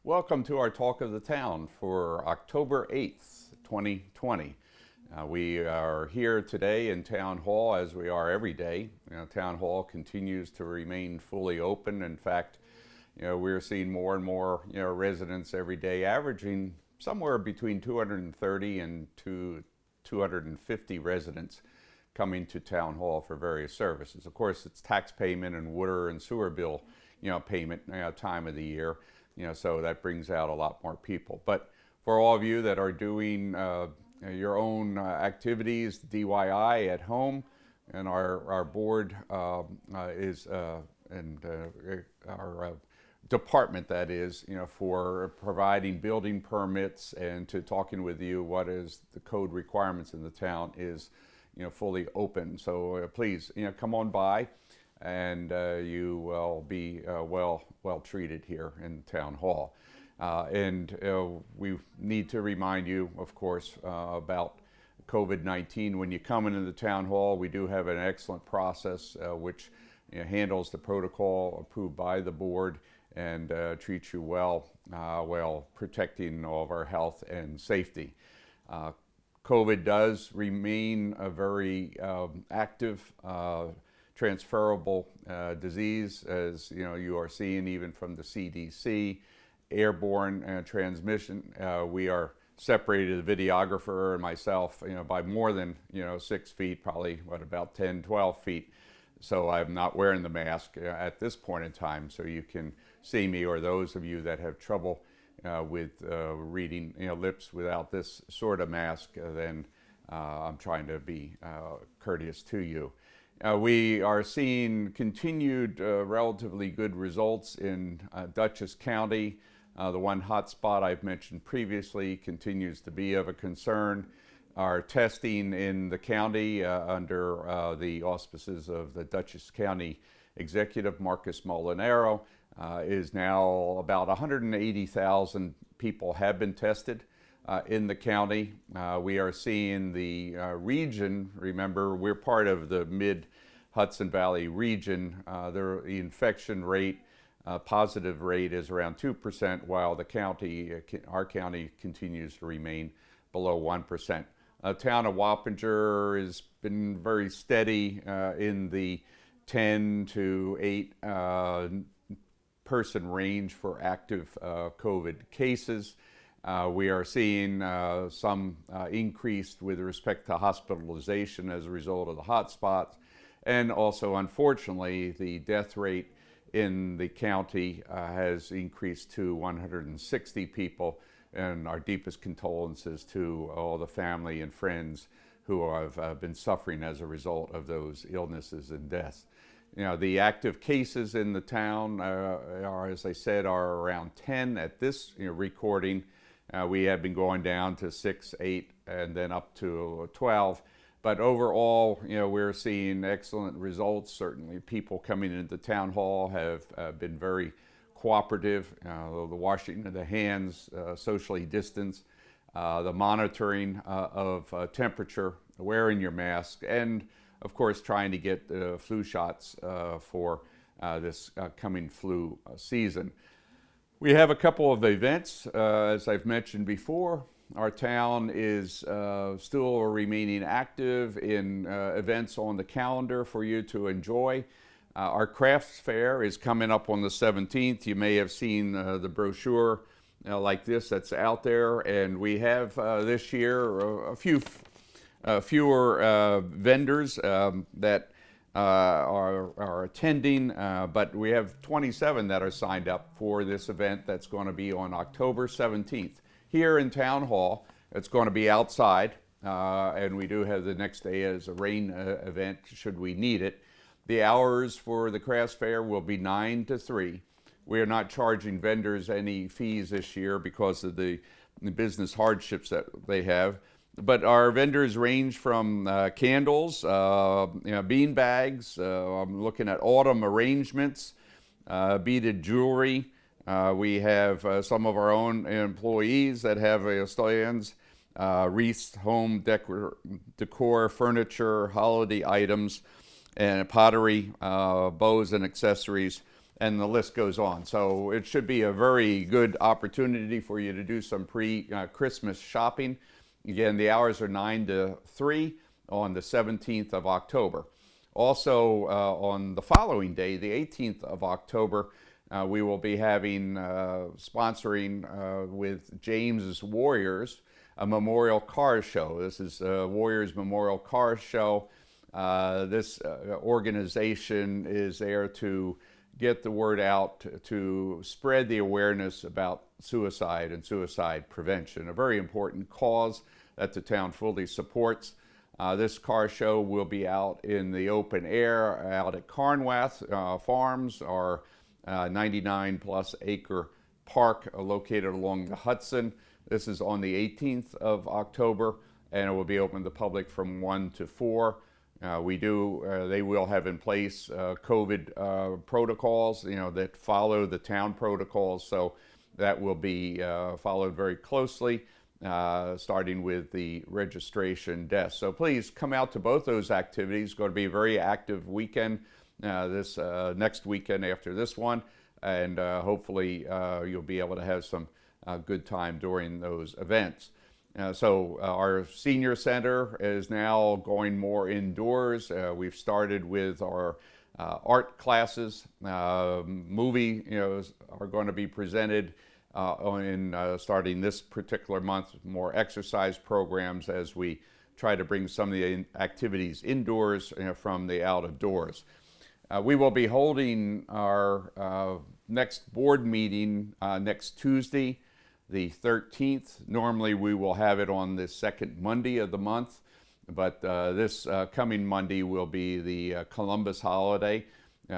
Welcome to our Talk of the Town for October 8th, 2020. We are here today in Town Hall as we are every day. Town Hall continues to remain fully open. In fact, we're seeing more and more residents every day, averaging somewhere between 230 and 250 residents coming to Town Hall for various services. Of course, it's tax payment and water and sewer bill payment time of the year. So that brings out a lot more people. But for all of you that are doing your own activities, DIY at home, and our board is, and our department that is, for providing building permits and to talking with you what is the code requirements in the town is, fully open. So please, come on by. And you will be well treated here in Town Hall. We need to remind you, of course, about COVID-19. When you come into the Town Hall, we do have an excellent process which handles the protocol approved by the board and treats you well while protecting all of our health and safety. COVID does remain a very active transferable disease, as you are seeing even from the CDC, airborne transmission. We are separated, the videographer and myself, by more than 6 feet, probably about 10, 12 feet. So I'm not wearing the mask at this point in time, so you can see me, or those of you that have trouble with reading lips without this sort of mask, then I'm trying to be courteous to you. We are seeing continued relatively good results in Dutchess County. The one hot spot I've mentioned previously continues to be of a concern. Our testing in the county under the auspices of the Dutchess County Executive, Marcus Molinaro, is now about 180,000 people have been tested in the county. We are seeing the region, remember we're part of the mid-Hudson Valley region, the infection rate, positive rate is around 2%, while the county, our county continues to remain below 1%. Town of Wappinger has been very steady in the 10 to 8 person range for active COVID cases. We are seeing some increase with respect to hospitalization as a result of the hotspots, and also, unfortunately, the death rate in the county has increased to 160 people, and our deepest condolences to all the family and friends who have been suffering as a result of those illnesses and deaths. The active cases in the town are, as I said, are around 10 at this recording. We have been going down to 6, 8, and then up to 12. But overall, we're seeing excellent results. Certainly people coming into Town Hall have been very cooperative. The washing of the hands, socially distanced, the monitoring of temperature, wearing your mask, and of course trying to get flu shots for this coming flu season. We have a couple of events, as I've mentioned before. Our town is still remaining active in events on the calendar for you to enjoy. Our crafts fair is coming up on the 17th. You may have seen the brochure like this that's out there, and we have this year a few fewer vendors that are attending, but we have 27 that are signed up for this event that's going to be on October 17th. Here in Town Hall. It's going to be outside, and we do have the next day as a rain event should we need it. The hours for the craft fair will be 9 to 3. We are not charging vendors any fees this year because of the business hardships that they have. But our vendors range from candles, bean bags. I'm looking at autumn arrangements, beaded jewelry. We have some of our own employees that have stands, wreaths, home decor, furniture, holiday items, and pottery, bows and accessories, and the list goes on. So it should be a very good opportunity for you to do some pre-Christmas shopping. Again, the hours are 9 to 3 on the 17th of October. Also, on the following day, the 18th of October, we will be having, sponsoring with James's Warriors, a memorial car show. This is Warriors Memorial Car Show. This organization is there to get the word out, to spread the awareness about suicide and suicide prevention, a very important cause that the town fully supports. This car show will be out in the open air out at Carnwath Farms, our 99 plus acre park located along the Hudson. This is on the 18th of October, and it will be open to the public from 1 to 4. They will have in place COVID protocols, that follow the town protocols. So that will be followed very closely, starting with the registration desk. So please come out to both those activities. It's going to be a very active weekend, this next weekend after this one, and hopefully you'll be able to have some good time during those events. So our senior center is now going more indoors. We've started with our art classes. Movie are going to be presented starting this particular month, more exercise programs as we try to bring some of the activities indoors from the out of doors. We will be holding our next board meeting next Tuesday, the 13th. Normally we will have it on the second Monday of the month, but this coming Monday will be the Columbus holiday,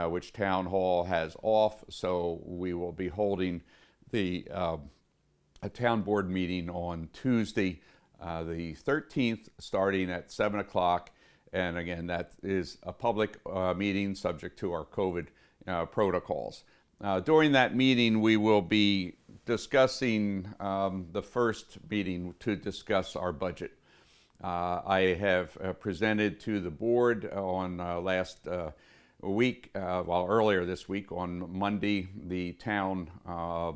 which Town Hall has off. So we will be holding a town board meeting on Tuesday, the 13th, starting at 7 o'clock. And again, that is a public meeting subject to our COVID protocols. During that meeting, we will be discussing the first meeting to discuss our budget. I have presented to the board on last week, earlier this week on Monday, the town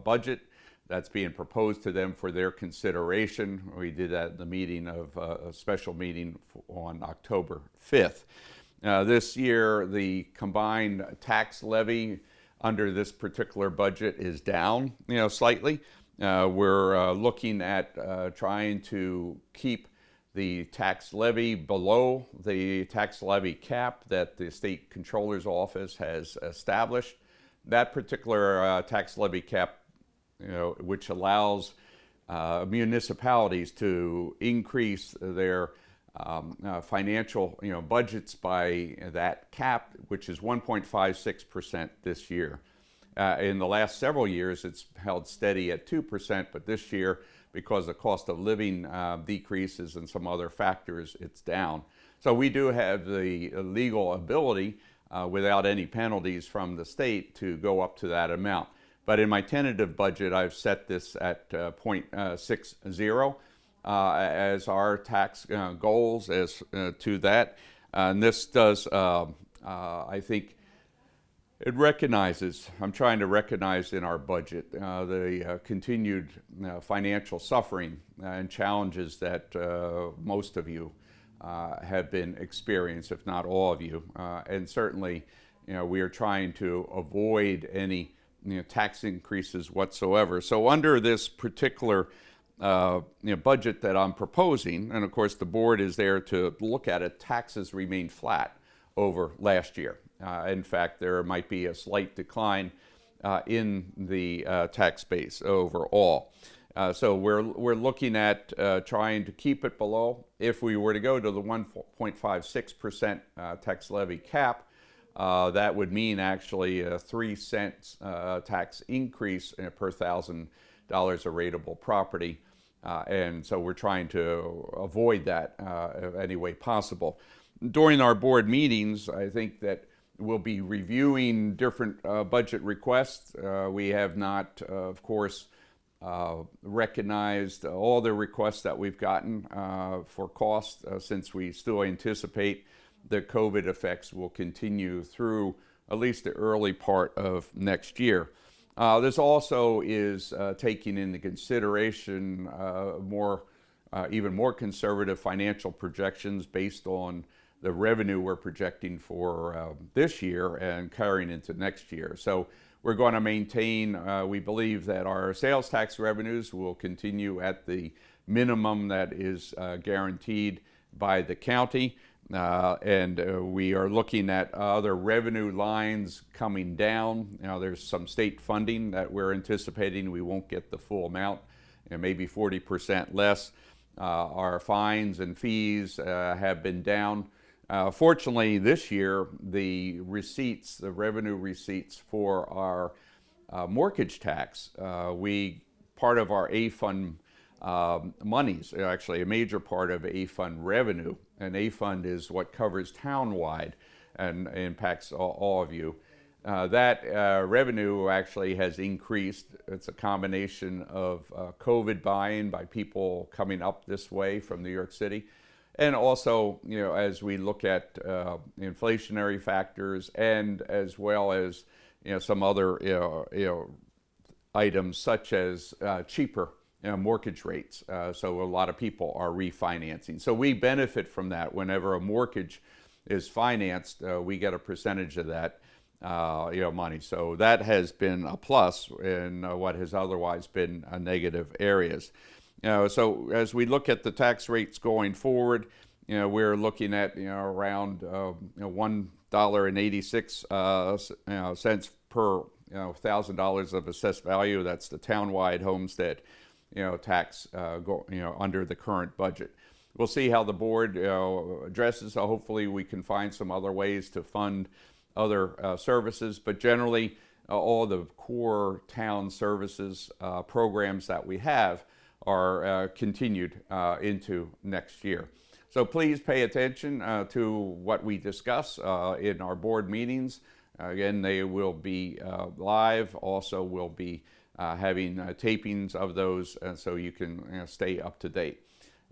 budget that's being proposed to them for their consideration. We did that in the meeting of a special meeting on October 5th. This year, the combined tax levy under this particular budget is down, slightly. We're looking at trying to keep the tax levy below the tax levy cap that the state controller's office has established. That particular tax levy cap, which allows municipalities to increase their financial budgets by that cap, which is 1.56% this year. In the last several years, it's held steady at 2%, but this year, because the cost of living decreases and some other factors, it's down. So we do have the legal ability, without any penalties from the state, to go up to that amount. But in my tentative budget, I've set this at 0.60 as our tax goals as to that. And this does, I think, it recognizes, I'm trying to recognize in our budget, the continued financial suffering and challenges that most of you have been experiencing, if not all of you. And certainly, we are trying to avoid any tax increases whatsoever. So under this particular budget that I'm proposing, and of course the board is there to look at it, taxes remain flat over last year. In fact, there might be a slight decline in the tax base overall. So we're looking at trying to keep it below. If we were to go to the 1.56% tax levy cap, that would mean actually a 3-cent tax increase per $1,000 of rateable property. And so we're trying to avoid that any way possible. During our board meetings, I think that we'll be reviewing different budget requests. We have not, of course, recognized all the requests that we've gotten for costs since we still anticipate the COVID effects will continue through at least the early part of next year. This also is taking into consideration even more conservative financial projections based on the revenue we're projecting for this year and carrying into next year. So we're going to maintain, we believe that our sales tax revenues will continue at the minimum that is guaranteed by the county. And we are looking at other revenue lines coming down. There's some state funding that we're anticipating we won't get the full amount, maybe 40% less. Our fines and fees have been down. Fortunately, this year, the revenue receipts for our mortgage tax, part of our A-Fund monies, actually a major part of A-Fund revenue, and A-Fund is what covers townwide and impacts all of you. That revenue actually has increased. It's a combination of COVID buying by people coming up this way from New York City. And also, as we look at inflationary factors and as well as, some other, items such as cheaper mortgage rates. So a lot of people are refinancing. So we benefit from that. Whenever a mortgage is financed, we get a percentage of that, money. So that has been a plus in what has otherwise been negative areas. So as we look at the tax rates going forward, we're looking at around $1.86 per $1,000 of assessed value. That's the townwide homestead tax under the current budget. We'll see how the board addresses. So hopefully we can find some other ways to fund other services, but generally all the core town services programs that we have are continued into next year. So please pay attention to what we discuss in our board meetings. Again, they will be live. Also, we'll be having tapings of those so you can stay up to date.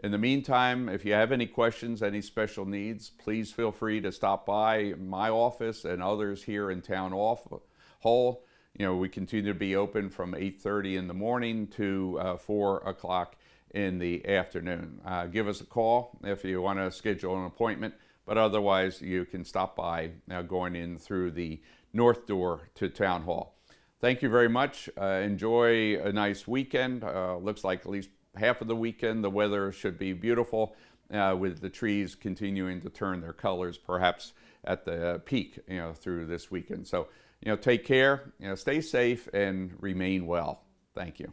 In the meantime, if you have any questions, any special needs, please feel free to stop by my office and others here in Town Hall. We continue to be open from 8:30 in the morning to 4 o'clock in the afternoon. Give us a call if you want to schedule an appointment, but otherwise you can stop by going in through the north door to Town Hall. Thank you very much. Enjoy a nice weekend. Looks like at least half of the weekend the weather should be beautiful with the trees continuing to turn their colors perhaps at the peak through this weekend. So take care, stay safe, and remain well. Thank you.